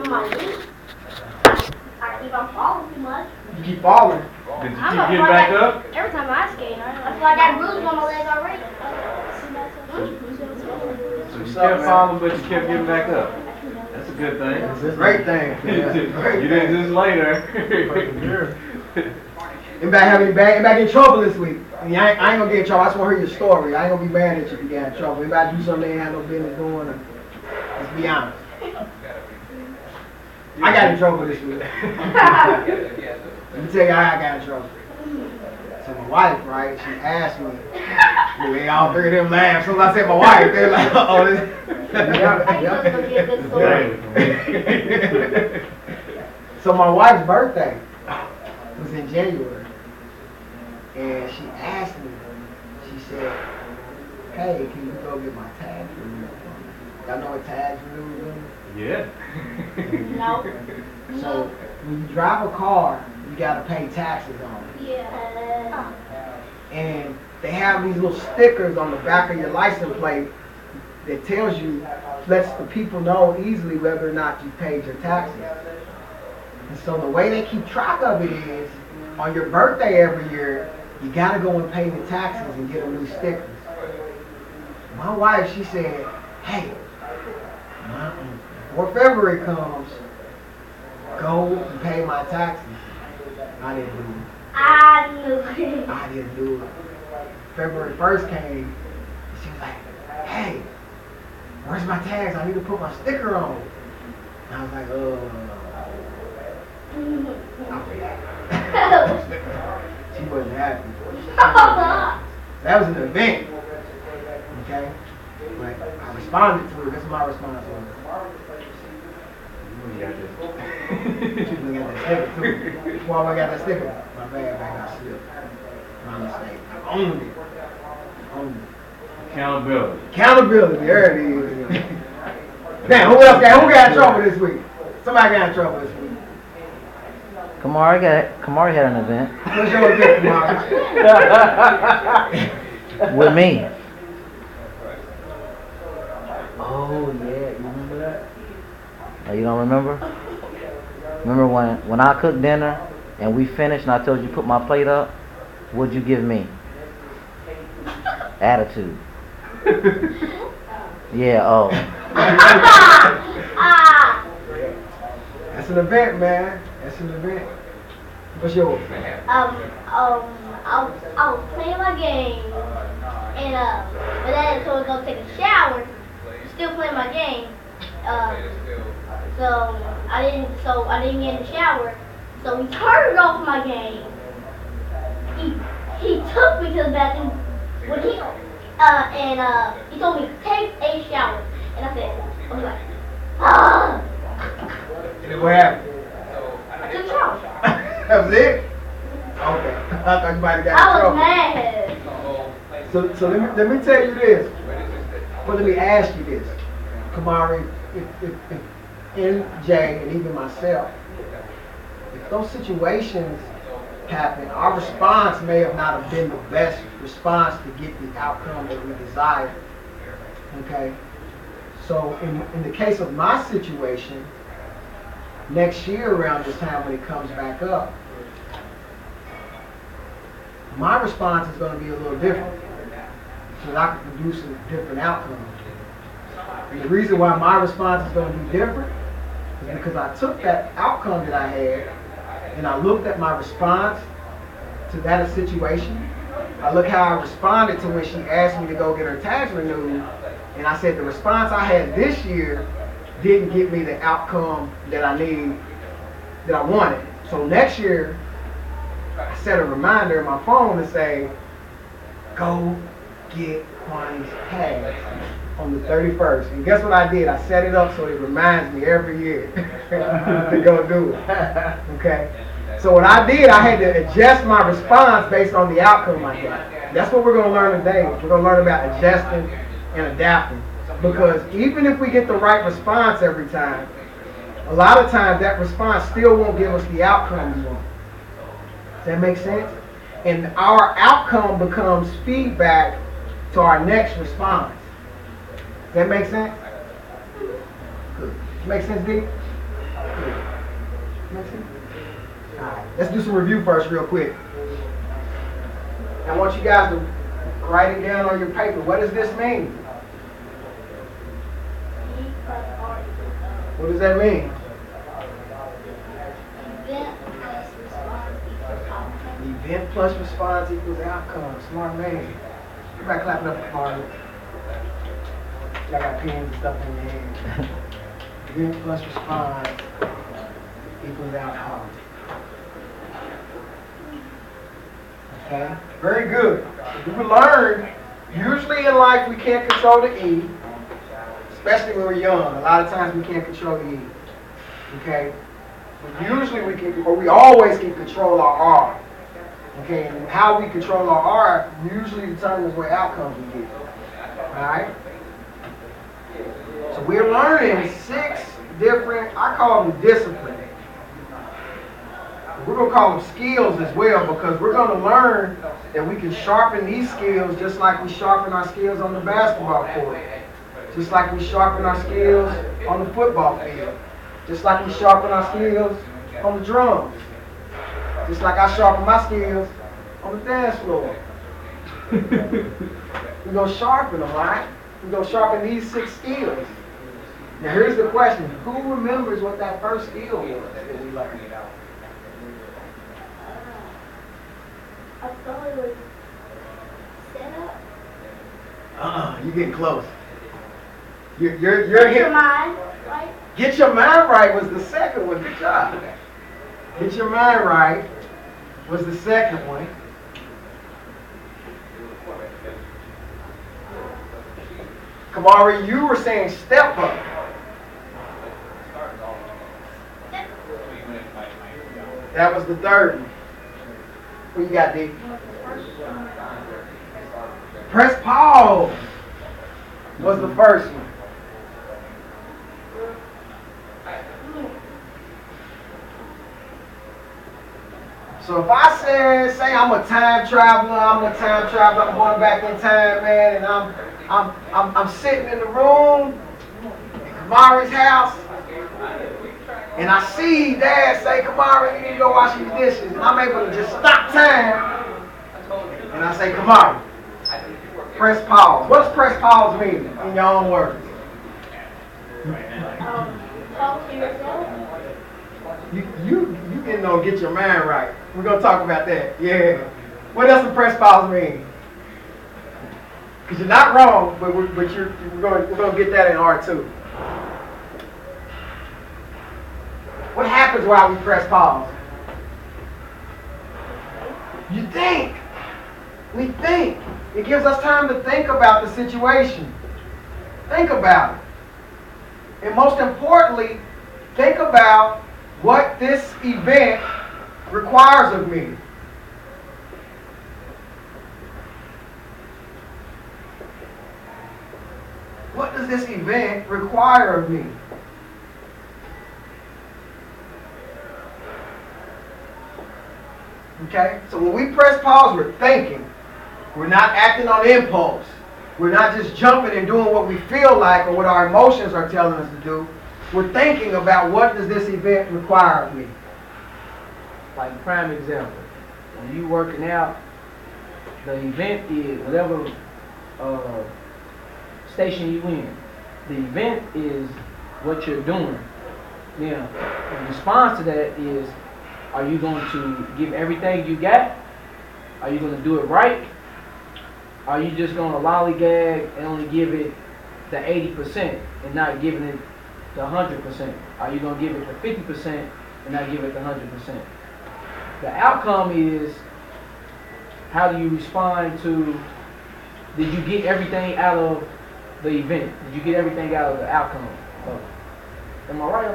my knee. I keep on falling too much. You keep falling. Did you keep getting back up? Every time I skate, I feel like I got bruises on my legs already. So you kept falling, but you kept getting back up. That's a good thing. It's a great thing. You did this later. Anybody get in trouble this week? I ain't gonna get in trouble. I just want to hear your story. I ain't gonna be mad at you if you get in trouble. Anybody do something they ain't had no business doing? Let's be honest. I got in trouble this week. Let me tell you how I got in trouble. So my wife, right, she asked me, they all three of them laughed. So I said my wife, they're like, oh, this. So my wife's birthday was in January. And she asked me, she said, hey, can you go get my tags renewed? Y'all know what tags renewed means? Yeah. No. So when you drive a car, you gotta pay taxes on it. Yeah. And they have these little stickers on the back of your license plate that tells you, lets the people know easily whether or not you paid your taxes. And so the way they keep track of it is, on your birthday every year, you gotta go and pay the taxes and get them new stickers. My wife, she said, hey, before February comes, go and pay my taxes. I didn't do it. I didn't do it. February 1st came, she was like, hey, where's my tags? I need to put my sticker on. And I was like, I forgot. She wasn't happy. That was an event. Okay? But I responded to it. That's my response was. You got this. You got that sticker too. Why I got that sticker? My bad, man. I slipped. My mistake. I owned it. Accountability. Accountability. There it is. Now, who got in trouble this week? Somebody got in trouble this week. Kamari had an event. What's your event, Kamari? With me. Oh yeah, you remember that? Oh, you don't remember? Remember when I cooked dinner and we finished and I told you put my plate up? What'd you give me? Attitude. Yeah, oh. That's an event, man. That's an event. What's yours? I was playing my game, and my dad told me to go take a shower. Still playing my game. So I didn't get in the shower. So he turned off my game. He took me to the bathroom when he told me to take a shower. And I was like, ah. And then what happened? I took a shower. That was it? Okay. I thought you might have got in trouble. I was mad. So let me tell you this. Well, let me ask you this. Kamari, if NJ, and even myself, if those situations happen, our response may have not have been the best response to get the outcome that we desired. Okay? So in the case of my situation, next year around this time when it comes back up, my response is going to be a little different so that I can produce a different outcome. And the reason why my response is going to be different is because I took that outcome that I had and I looked at my response to that situation. I looked how I responded to when she asked me to go get her tags renewed, and I said the response I had this year didn't get me the outcome that I wanted. So next year, I set a reminder in my phone to say, go get Juan's tags on the 31st. And guess what I did? I set it up so it reminds me every year to go do it. Okay? So what I did, I had to adjust my response based on the outcome I got. That's what we're going to learn today. We're going to learn about adjusting and adapting. Because even if we get the right response every time, a lot of times that response still won't give us the outcome we want. Does that make sense? And our outcome becomes feedback to our next response. Does that make sense? Good. Make sense, D? Alright, let's do some review first real quick. I want you guys to write it down on your paper. What does this mean? What does that mean? Event plus response equals outcome. Smart man. Everybody clapping up for Marlon. Y'all got pens and stuff in your hand. Event plus response equals outcome. Okay? Very good. We learned, usually in life we can't control the E, especially when we're young. A lot of times we can't control the E. Okay? But usually we can, or we always can control our R. Okay? And how we control our R usually determines what outcomes we get. Alright? So we're learning 6 different, I call them disciplines. We're going to call them skills as well, because we're going to learn that we can sharpen these skills just like we sharpen our skills on the basketball court. Just like we sharpen our skills on the football field. Just like we sharpen our skills on the drums. Just like I sharpen my skills on the dance floor. We're going to sharpen them, right? We're going to sharpen these 6 skills. Now here's the question. Who remembers what that first skill was that we learned? I thought it was set up. You're getting close. You're Get your hitting. mind right. Get your mind right was the second one. Good job. Get your mind right was the second one. Kamari, you were saying step up. That was the third one. What you got, D? Press pause was the first one. So if I say I'm a time traveler, I'm going back in time, man, and I'm sitting in the room in Kamari's house, and I see Dad say, Kamari, you need to go wash these dishes, and I'm able to just stop time, and I say, Kamari, press pause. What does press pause mean in your own words? Talk to yourself. You getting on get your mind right. We're gonna talk about that. Yeah. What else does press pause mean? Because you're not wrong, but we're gonna get that in R2. What happens while we press pause? You think. We think. It gives us time to think about the situation. Think about it. And most importantly, think about what this event requires of me. What does this event require of me? Okay? So when we press pause, we're thinking. We're not acting on impulse. We're not just jumping and doing what we feel like or what our emotions are telling us to do. We're thinking about what does this event require of me. Like prime example, when you working out, the event is whatever station you in. The event is what you're doing. Now, the response to that is, are you going to give everything you got? Are you going to do it right? Are you just going to lollygag and only give it the 80% and not giving it the 100%? Are you going to give it the 50% and not give it the 100%? The outcome is, how do you respond to, did you get everything out of the event? Did you get everything out of the outcome? So, am I right?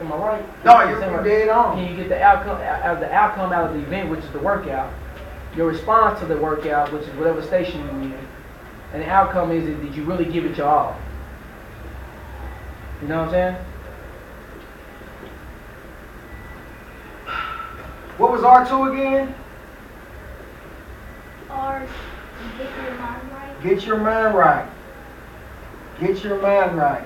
Am I right? No, you're dead on. Can you get the outcome out of the event, which is the workout? Your response to the workout, which is whatever station you're in, and the outcome is, did you really give it your all? You know what I'm saying? What was R2 again? Or get your mind right. Get your mind right. Get your mind right.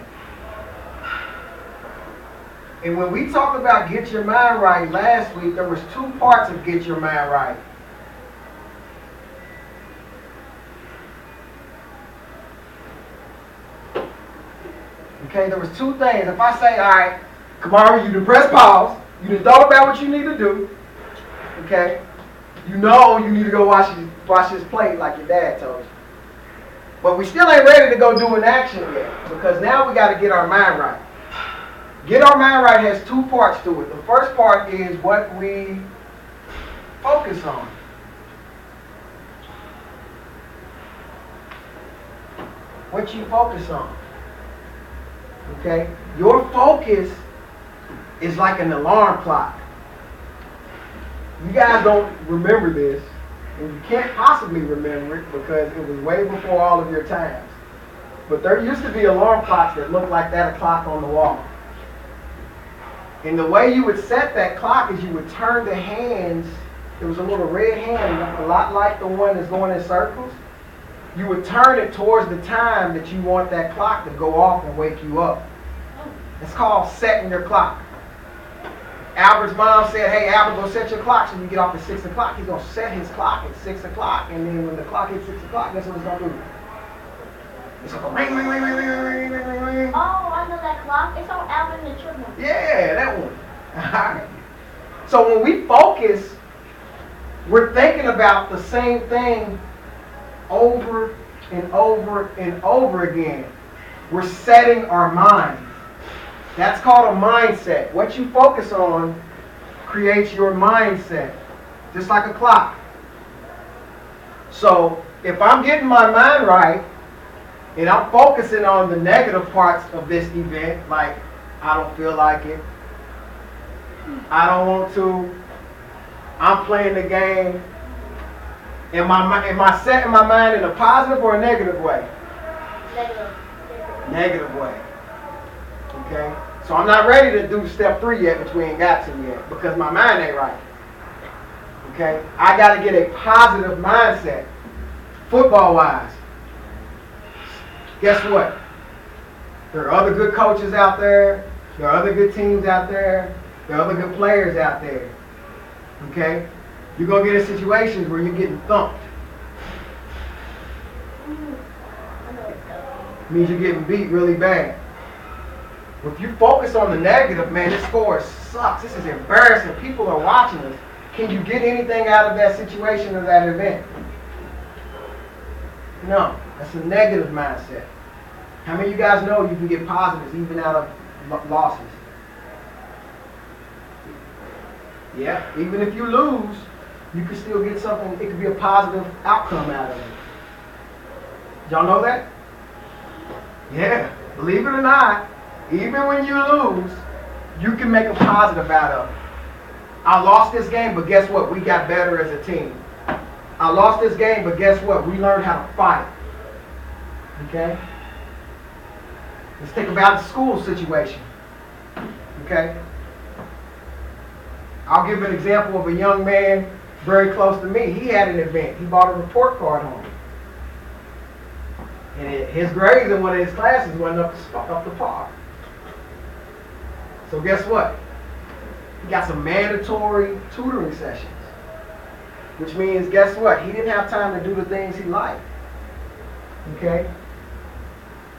And when we talked about get your mind right last week, there was 2 parts of get your mind right. Okay, there was 2 things. If I say, all right, Kamara, you done press pause, you done thought about what you need to do, okay? You know you need to go wash this plate like your dad told you. But we still ain't ready to go do an action yet, because now we got to get our mind right. Get our mind right has 2 parts to it. The first part is what we focus on. What you focus on. Okay? Your focus is like an alarm clock. You guys don't remember this, and you can't possibly remember it because it was way before all of your times. But there used to be alarm clocks that looked like that clock on the wall. And the way you would set that clock is you would turn the hands. There was a little red hand, a lot like the one that's going in circles. You would turn it towards the time that you want that clock to go off and wake you up. It's called setting your clock. Albert's mom said, hey, Albert, go set your clock so you get off at 6 o'clock. He's going to set his clock at 6 o'clock. And then when the clock hits 6 o'clock, guess what it's going to do? It's going to go ring, ring, ring, ring, ring, ring, ring, ring, ring. Oh, I know that clock. It's on Alvin and the Chipmunks. Yeah, that one. So when we focus, we're thinking about the same thing over and over and over again. We're setting our minds. That's called a mindset. What you focus on creates your mindset, just like a clock. So if I'm getting my mind right, and I'm focusing on the negative parts of this event, like I don't feel like it, I don't want to, I'm playing the game, am I setting my mind in a positive or a negative way? Negative. Negative way. Okay? So I'm not ready to do step 3 yet, which we ain't got to yet, because my mind ain't right. Okay? I got to get a positive mindset, football-wise. Guess what? There are other good coaches out there. There are other good teams out there. There are other good players out there. Okay? You're going to get in situations where you're getting thumped. Means you're getting beat really bad. If you focus on the negative, man, this score sucks. This is embarrassing. People are watching us. Can you get anything out of that situation or that event? No. That's a negative mindset. How many of you guys know you can get positives even out of losses? Yeah. Even if you lose, you can still get something. It could be a positive outcome out of it. Y'all know that? Yeah. Believe it or not, even when you lose, you can make a positive out of it. I lost this game, but guess what? We got better as a team. I lost this game, but guess what? We learned how to fight. Okay? Let's think about the school situation. Okay? I'll give an example of a young man very close to me. He had an event. He bought a report card home. And his grades in one of his classes went up to par. So guess what? He got some mandatory tutoring sessions. Which means, guess what? He didn't have time to do the things he liked. Okay?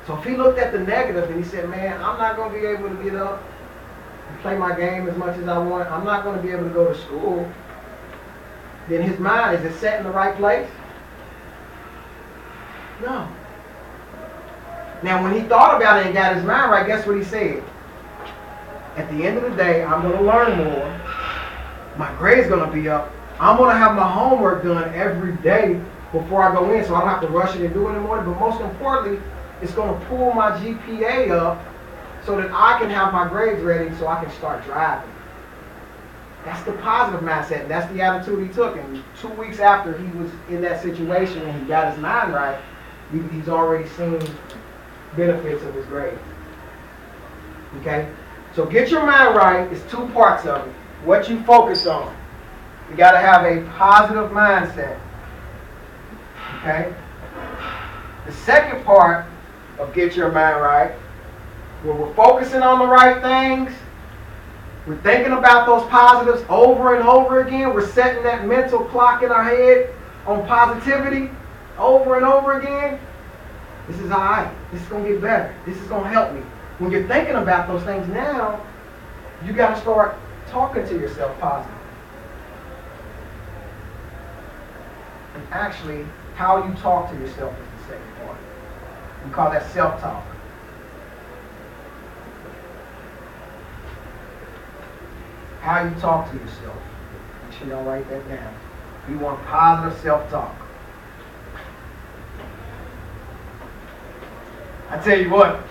So if he looked at the negative and he said, man, I'm not going to be able to get up and play my game as much as I want. I'm not going to be able to go to school. Then his mind, is it set in the right place? No. Now, when he thought about it and got his mind right, guess what he said? At the end of the day, I'm going to learn more. My grade's going to be up. I'm going to have my homework done every day before I go in, so I don't have to rush it and do it in the morning. But most importantly, it's going to pull my GPA up so that I can have my grades ready so I can start driving. That's the positive mindset. That's the attitude he took. And 2 weeks after he was in that situation and he got his mind right, he's already seen benefits of his grades. Okay? So get your mind right is 2 parts of it. What you focus on. You got to have a positive mindset. Okay? The second part of get your mind right, where we're focusing on the right things, We're thinking about those positives over and over again. We're setting that mental clock in our head on positivity over and over again. This is all right. This is going to get better. This is going to help me. When you're thinking about those things now, you got to start talking to yourself positive. And actually, how you talk to yourself is the second part. We call that self-talk. How you talk to yourself. Make sure y'all write that down. You want positive self-talk. I tell you what,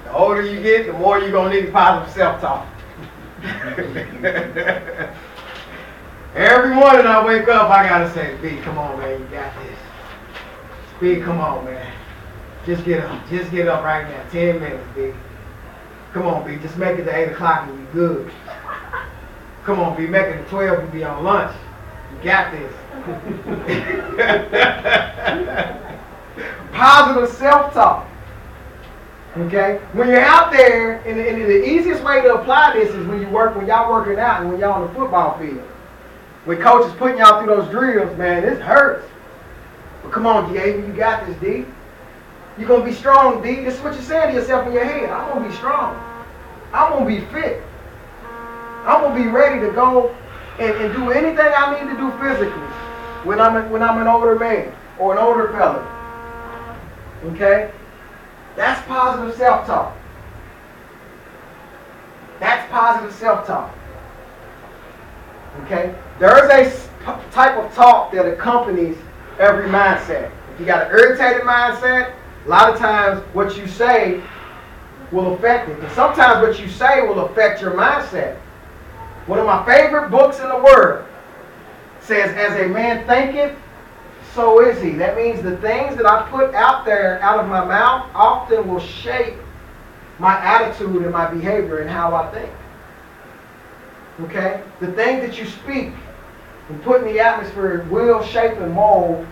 the older you get, the more you're going to need positive self-talk. Every morning I wake up, I got to say, B, come on, man, you got this. B, come on, man. Just get up. Just get up right now. 10 minutes, B. Come on, B. Just make it to 8 o'clock and you good. Come on, B. Make it to 12 and be on lunch. You got this. Positive self-talk. Okay? When you're out there, and the easiest way to apply this is when y'all working out and when y'all on the football field. When coach is putting y'all through those drills, man, this hurts. But come on, D. you got this, D. You're going to be strong, D. This is what you're saying to yourself in your head. I'm going to be strong. I'm going to be fit. I'm going to be ready to go and do anything I need to do physically when I'm an older man or an older fella. Okay? That's positive self-talk. That's positive self-talk. Okay? There's a type of talk that accompanies every mindset. If you got an irritated mindset, a lot of times what you say will affect it. And sometimes what you say will affect your mindset. One of my favorite books in the world says, as a man thinketh, so is he. That means the things that I put out there, out of my mouth, often will shape my attitude and my behavior and how I think. Okay? The things that you speak and put in the atmosphere will shape and mold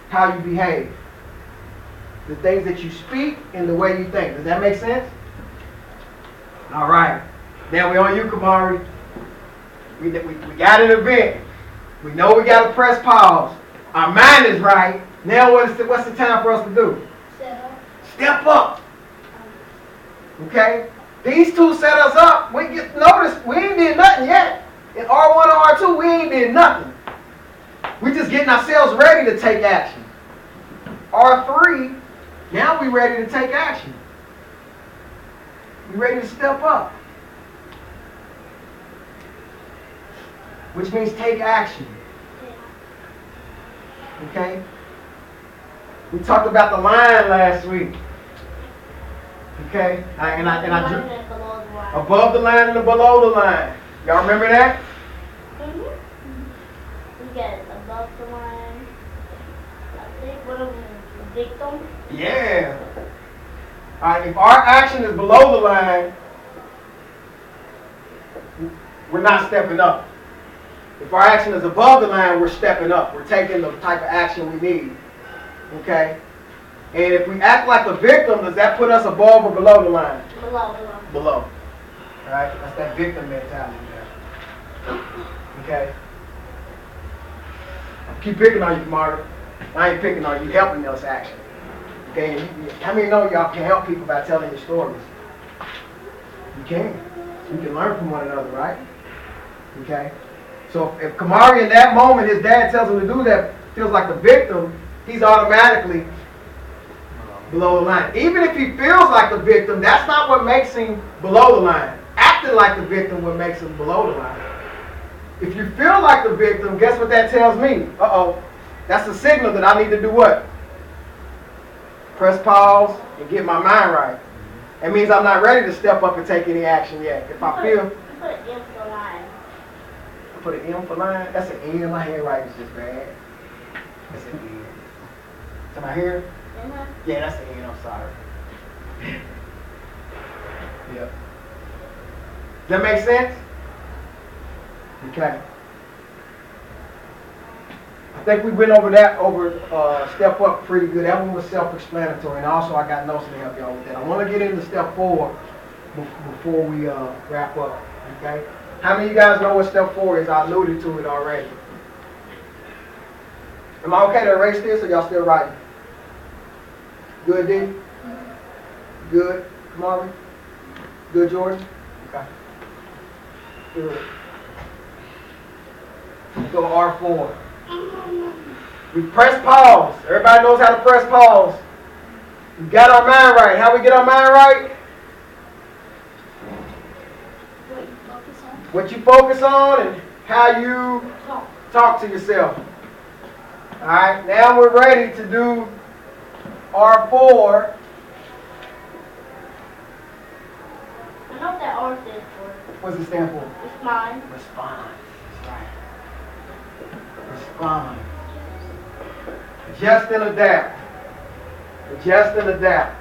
how you behave. The things that you speak and the way you think. Does that make sense? All right. Now we're on you, Kamari. We got an event. We know we got to press pause. Our mind is right. Now what's the time for us to do? Step up. Okay? These two set us up. Notice we ain't did nothing yet. In R1 and R2, we ain't did nothing. We just getting ourselves ready to take action. R3, now we ready to take action. We ready to step up. Which means take action. Okay? We talked about the line last week. Okay? Above the line and below the line. Y'all remember that? Mm-hmm. We got above the line. I think what are we, victim? Yeah. Alright, if our action is below the line, we're not stepping up. If our action is above the line, we're stepping up. We're taking the type of action we need. Okay? And if we act like a victim, does that put us above or below the line? Below. Alright? That's that victim mentality there. Okay? Keep picking on you, Marta. I ain't picking on you, helping us actually. Okay? How many know y'all can help people by telling your stories? You can. You can learn from one another, right? Okay? So if Kamari in that moment, his dad tells him to do that, feels like the victim, he's automatically below the line. Even if he feels like the victim, that's not what makes him below the line. Acting like the victim what makes him below the line. If you feel like the victim, guess what that tells me? Uh-oh. That's a signal that I need to do what? Press pause and get my mind right. It means I'm not ready to step up and take any action yet. If I feel... Put an M for line. Put an M for line? That's an N. My handwriting's just bad. That's an N. Am I here? Uh-huh. Yeah, that's an N. I'm sorry. Yep. Does that make sense? Okay. I think we went over that, step up pretty good. That one was self-explanatory, and also I got notes to help y'all with that. I want to get into step 4 before we wrap up. Okay? How many of you guys know what step 4 is? I alluded to it already. Am I okay to erase this, or y'all still writing? Good, D? Good, Marvin? Good, Jordan? Okay. Good. Let's go R4. We press pause. Everybody knows how to press pause. We got our mind right. How we get our mind right? What you focus on and how you talk to yourself. Alright, now we're ready to do R4. I know what that R stands for. What's it stand for? Respond. Respond. That's right. Respond. Adjust and adapt. Adjust and adapt.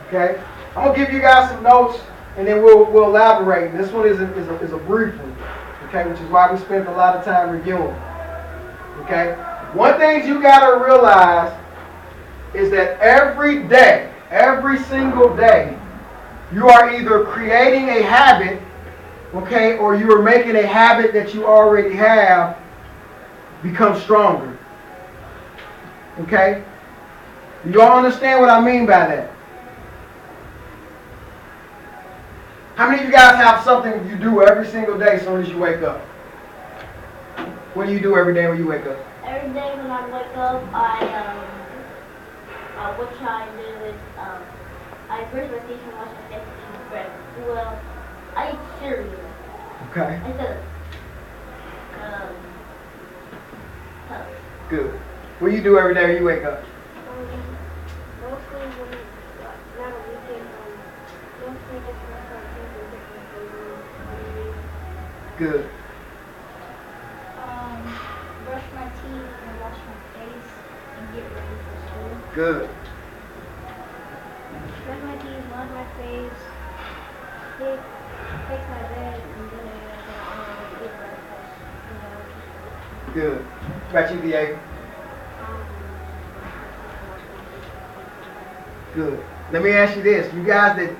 Okay? I'm going to give you guys some notes, and then we'll elaborate. This one is a brief one. Okay? Which is why we spent a lot of time reviewing. Okay? One thing you got to realize is that every day, every single day, you are either creating a habit, okay, or you are making a habit that you already have become stronger. Okay? You all understand what I mean by that? How many of you guys have something you do every single day as soon as you wake up? What do you do every day when you wake up? Every day when I wake up, what I do is, I brush my teeth and wash my face and eat breakfast. Well, I eat cereal. Okay. Instead of, toast. Good. What do you do every day when you wake up? Mostly when not a weekend, mostly just brush my teeth and get my food. Good. Brush my teeth and wash my face and get ready for school. Good. Brush my teeth, wash my face, fix my bed, and then eat breakfast. Good. What about you, Diego? Good. Let me ask you this. You guys that,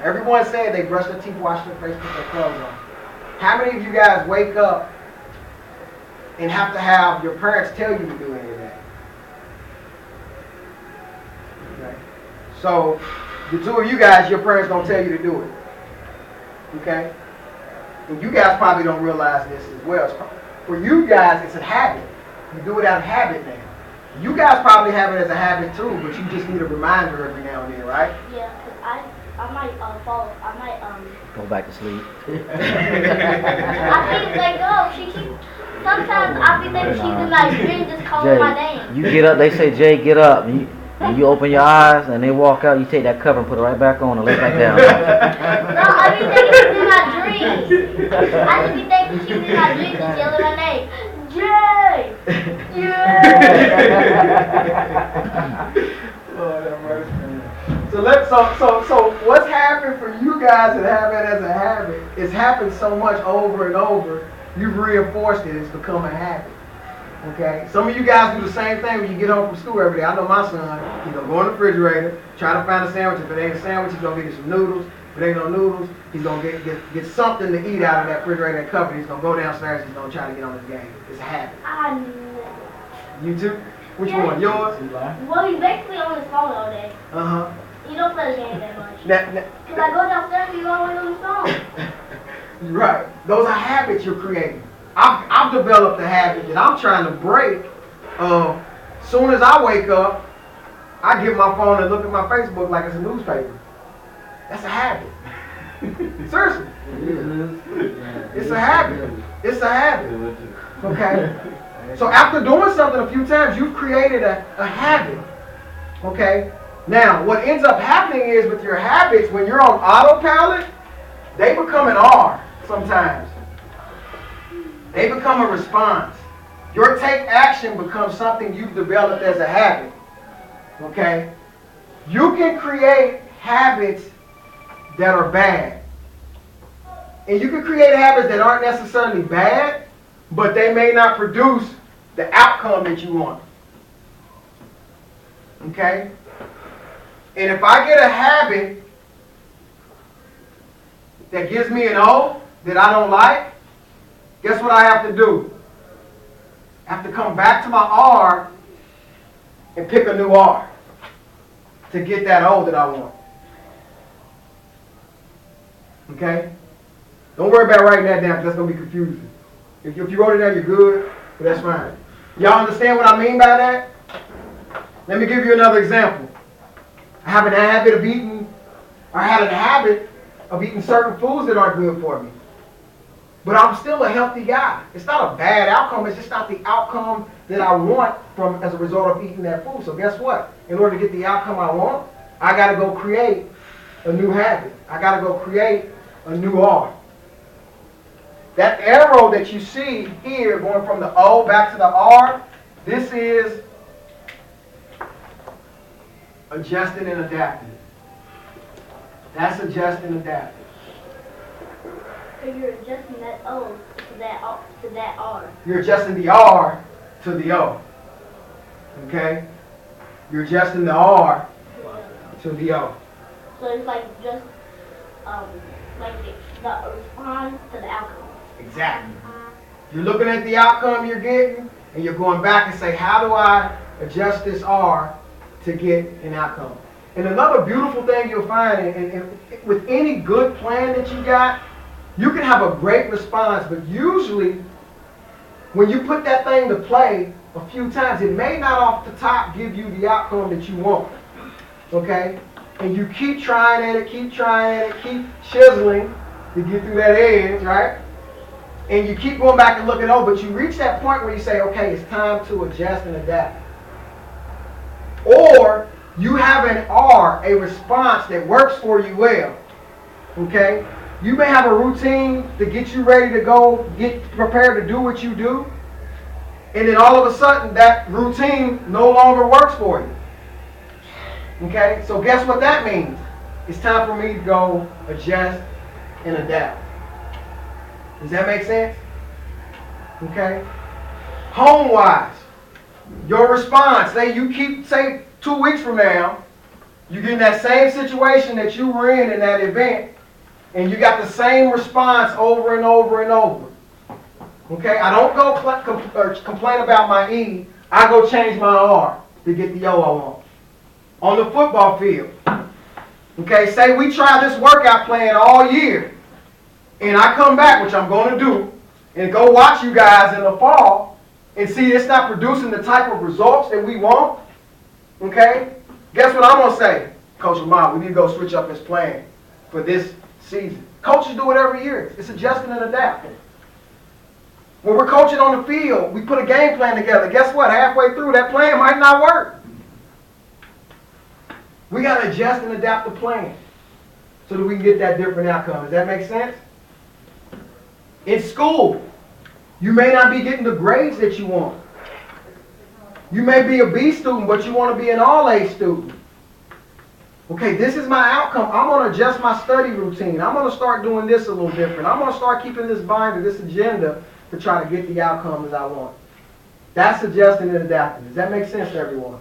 everyone said they brush their teeth, wash their face, put their clothes on. How many of you guys wake up and have to have your parents tell you to do any of that? Okay. So, the two of you guys, your parents don't tell you to do it. Okay? And you guys probably don't realize this as well. For you guys, it's a habit. You do it out of habit now. You guys probably have it as a habit too, but you just need a reminder every now and then, right? Yeah, because I might fall. I might Go back to sleep. I think like, oh, she keeps. Sometimes I be thinking she's in my dream just calling my name. Jay, you get up. They say, Jay, get up. And you open your eyes and they walk out. You take that cover and put it right back on and lay back down. No, I be thinking she's in my dreams. I just be thinking she's in my dreams and yelling my name. Jay! Jay! Lord have mercy. So what's happened for you guys that have it as a habit? It's happened so much over and over. You've reinforced it. It's become a habit. Okay? Some of you guys do the same thing when you get home from school every day. I know my son, he's going to go in the refrigerator, try to find a sandwich. If it ain't a sandwich, he's going to get you some noodles. If it ain't no noodles, he's going to get something to eat out of that refrigerator and cover. He's going to go downstairs, he's going to try to get on his game. It's a habit. I know. You too? Which Yeah. one? Yours? Well, he's basically on his phone all day. Uh-huh. He don't play the game that much. Now, Because I go downstairs, he's always on his phone. right. Those are habits you're creating. I've developed a habit that I'm trying to break. Soon as I wake up, I get my phone and look at my Facebook like it's a newspaper. That's a habit. Seriously. It's a habit. It's a habit. Okay? So after doing something a few times, you've created a habit. Okay? Now, what ends up happening is with your habits, when you're on autopilot, they become an R sometimes. They become a response. Your take action becomes something you've developed as a habit. Okay? You can create habits that are bad. And you can create habits that aren't necessarily bad, but they may not produce the outcome that you want. Okay? And if I get a habit that gives me an O that I don't like, guess what I have to do? I have to come back to my R and pick a new R to get that O that I want. Okay? Don't worry about writing that down because that's going to be confusing. If you wrote it down, you're good, but that's fine. Y'all understand what I mean by that? Let me give you another example. I have a habit of eating certain foods that aren't good for me. But I'm still a healthy guy. It's not a bad outcome. It's just not the outcome that I want as a result of eating that food. So guess what? In order to get the outcome I want, I got to go create a new habit. I got to go create a new R. That arrow that you see here going from the O back to the R, this is adjusting and adapting. That's adjusting and adapting. So you're adjusting that O to that R. You're adjusting the R to the O. Okay? You're adjusting the R to the O. So it's like just like the response to the outcome. Exactly. You're looking at the outcome you're getting, and you're going back and say, how do I adjust this R to get an outcome? And another beautiful thing you'll find, and with any good plan that you got, you can have a great response, but usually when you put that thing to play a few times, it may not off the top give you the outcome that you want. Okay? And you keep trying at it, keep chiseling to get through that edge, right? And you keep going back and looking over, but you reach that point where you say, okay, it's time to adjust and adapt. Or you have an R, a response that works for you well. Okay? You may have a routine to get you ready to go, get prepared to do what you do, and then all of a sudden that routine no longer works for you. Okay? So guess what that means? It's time for me to go adjust and adapt. Does that make sense? Okay? Home-wise, your response, say 2 weeks from now, you get in that same situation that you were in that event, and you got the same response over and over and over. Okay? I don't go complain about my E. I go change my R to get the O I want. On the football field. Okay? Say we try this workout plan all year, and I come back, which I'm going to do, and go watch you guys in the fall, and see it's not producing the type of results that we want. Okay? Guess what I'm going to say? Coach Lamont, we need to go switch up this plan for this season. Coaches do it every year. It's adjusting and adapting. When we're coaching on the field, we put a game plan together. Guess what? Halfway through, that plan might not work. We got to adjust and adapt the plan so that we can get that different outcome. Does that make sense? In school, you may not be getting the grades that you want. You may be a B student, but you want to be an all-A student. Okay, this is my outcome. I'm going to adjust my study routine. I'm going to start doing this a little different. I'm going to start keeping this binder, this agenda, to try to get the outcomes I want. That's adjusting and adapting. Does that make sense to everyone?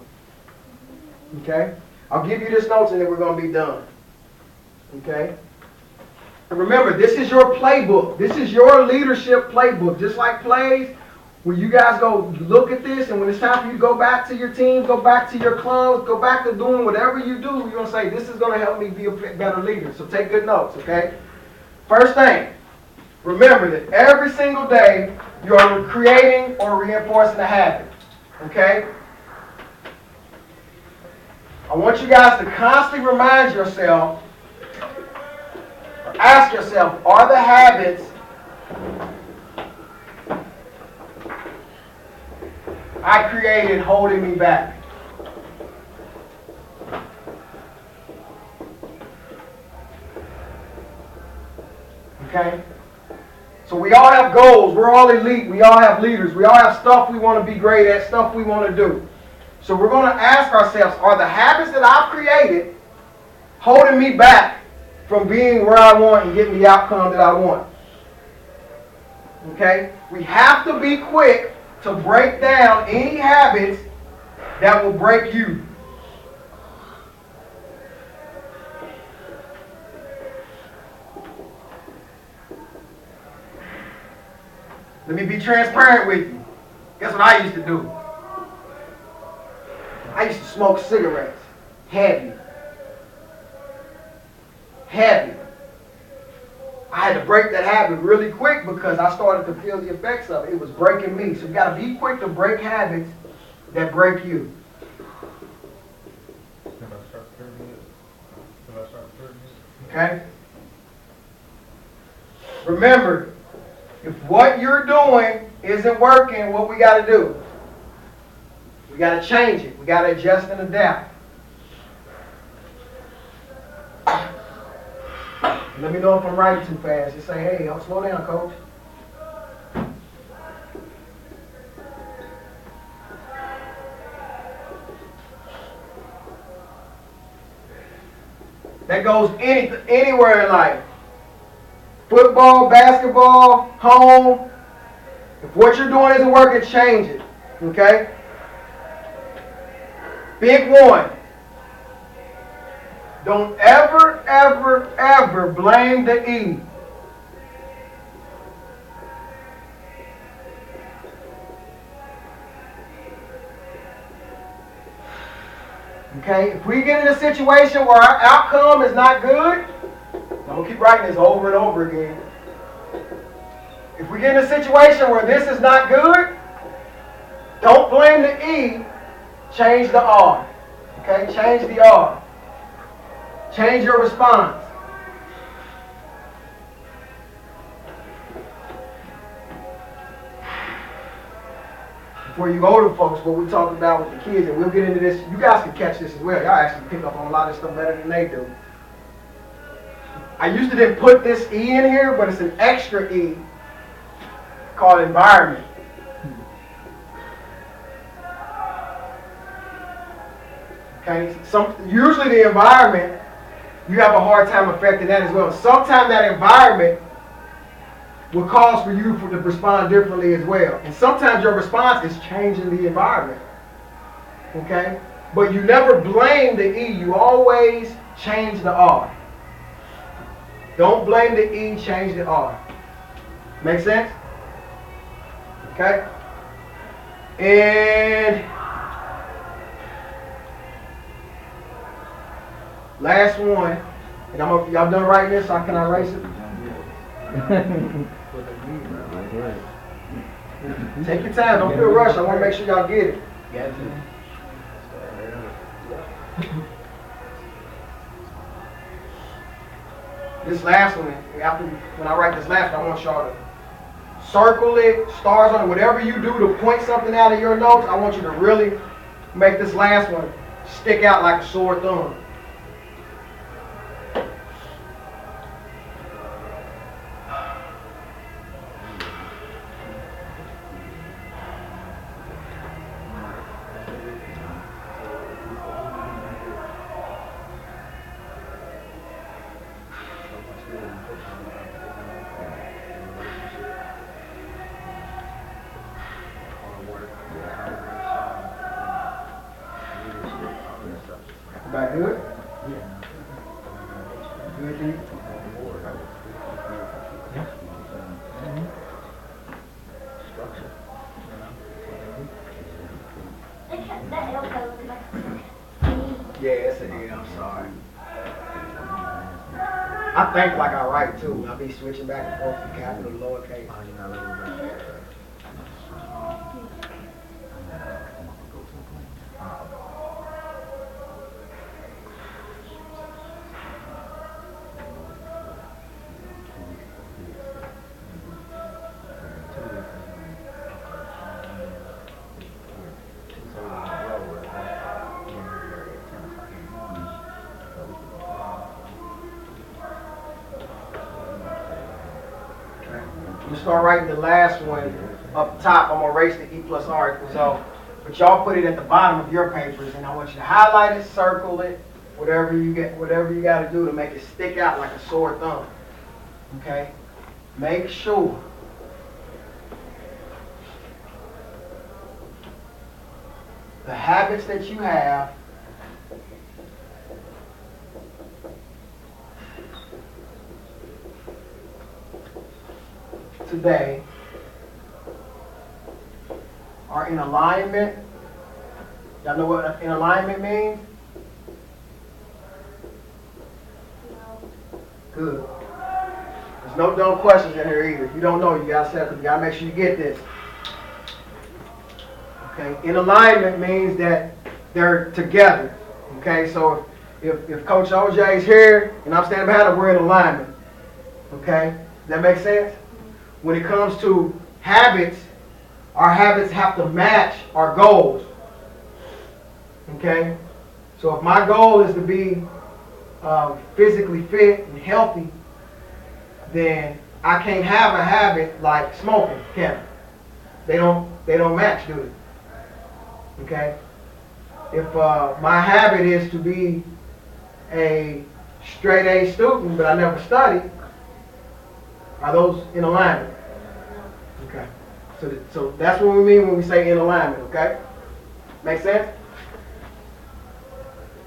Okay? I'll give you this notes and then we're going to be done. Okay? And remember, this is your playbook. This is your leadership playbook. Just like plays, when you guys go look at this, and when it's time for you to go back to your team, go back to your clubs, go back to doing whatever you do, you're going to say, this is going to help me be a better leader. So take good notes, okay? First thing, remember that every single day you are creating or reinforcing a habit, okay? I want you guys to constantly remind yourself, or ask yourself, are the habits I created holding me back? Okay? So we all have goals. We're all elite. We all have leaders. We all have stuff we want to be great at, stuff we want to do. So we're going to ask ourselves, are the habits that I've created holding me back from being where I want and getting the outcome that I want? Okay? We have to be quick to break down any habits that will break you. Let me be transparent with you. Guess what I used to do? I used to smoke cigarettes. Heavy. Heavy. I had to break that habit really quick because I started to feel the effects of it. It was breaking me. So you got to be quick to break habits that break you. Okay? Remember, if what you're doing isn't working, what we got to do? We got to change it. We got to adjust and adapt. Let me know if I'm writing too fast. Just say, hey, slow down, coach. That goes anywhere in life. Football, basketball, home. If what you're doing isn't working, change it. Okay? Big one. Don't ever, ever, ever blame the E. Okay? If we get in a situation where our outcome is not good, I'm going to keep writing this over and over again. If we get in a situation where this is not good, don't blame the E, change the R. Okay? Change the R. Change your response. Before you go to folks, what we talked about with the kids, and we'll get into this, you guys can catch this as well. Y'all actually pick up on a lot of stuff better than they do. I used to didn't put this E in here, but it's an extra E called environment. Okay, usually the environment, you have a hard time affecting that as well. Sometimes that environment will cause for you to respond differently as well. And sometimes your response is changing the environment. Okay? But you never blame the E. You always change the R. Don't blame the E, change the R. Make sense? Okay? And last one. And y'all done writing this? So can I erase it? Take your time. Don't feel rushed. I want to make sure y'all get it. This last one, after when I write this last one, I want y'all to circle it, stars on it, whatever you do to point something out of your notes. I want you to really make this last one stick out like a sore thumb. Back good? Yeah. Good, D? Yeah, it's an E, I'm sorry. I think like I write too. I'll be switching back and forth from capital to lowercase. You start writing the last one up top. I'm gonna erase the E plus R equals O. But y'all put it at the bottom of your papers, and I want you to highlight it, circle it, whatever you got to do to make it stick out like a sore thumb. Okay? Make sure the habits that you have today are in alignment. Y'all know what in alignment means? Good. There's no dumb questions in here either. If you don't know, you gotta set. You gotta make sure you get this. Okay. In alignment means that they're together. Okay. So if Coach OJ is here and I'm standing behind him, we're in alignment. Okay. Does that make sense? When it comes to habits, our habits have to match our goals. Okay. So if my goal is to be physically fit and healthy, then I can't have a habit like smoking, can I? They don't match, do they? Okay? If my habit is to be a straight A student, but I never study, are those in alignment? Okay. So that's what we mean when we say in alignment, okay? Make sense?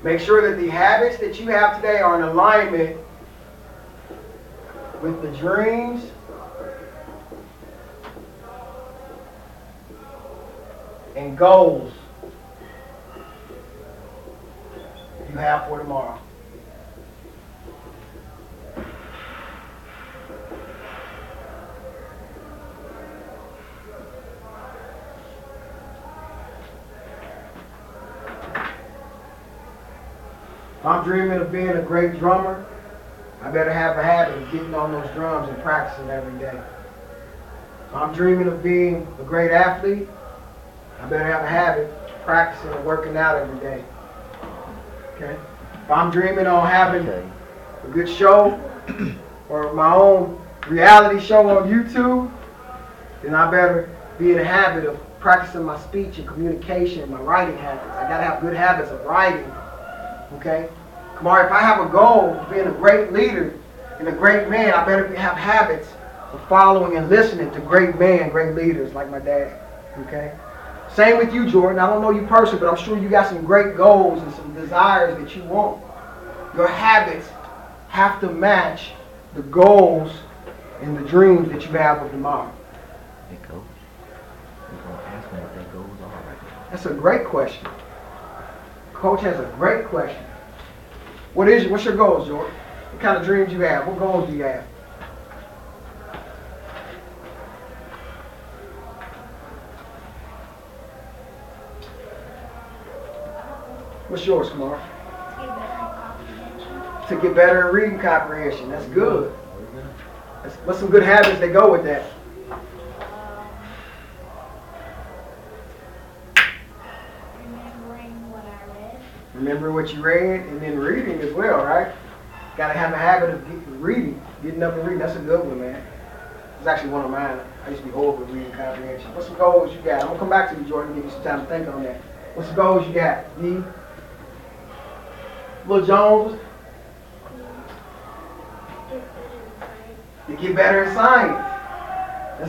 Make sure that the habits that you have today are in alignment with the dreams and goals you have for tomorrow. If I'm dreaming of being a great drummer, I better have a habit of getting on those drums and practicing every day. If I'm dreaming of being a great athlete, I better have a habit of practicing and working out every day. Okay? If I'm dreaming on having a good show or my own reality show on YouTube, then I better be in the habit of practicing my speech and communication and my writing habits. I gotta have good habits of writing. Okay? Kamari, if I have a goal of being a great leader and a great man, I better have habits of following and listening to great men, great leaders like my dad. Okay? Same with you, Jordan. I don't know you personally, but I'm sure you got some great goals and some desires that you want. Your habits have to match the goals and the dreams that you have of tomorrow. Hey, Coach. You're going to ask me what their goals are right now. That's a great question. Coach has a great question. What's your goals, Jordan? What kind of dreams you have? What goals do you have? What's yours, Kamar? To get better in reading comprehension. That's good. What's some good habits that go with that? Remembering what you read and then reading as well, right? Got to have a habit of getting up and reading. That's a good one, man. It's actually one of mine. I used to be horrible with reading comprehension. What's some goals you got? I'm going to come back to you, Jordan, and give you some time to think on that. What's some goals you got? D? Lil Jones? You get better in science.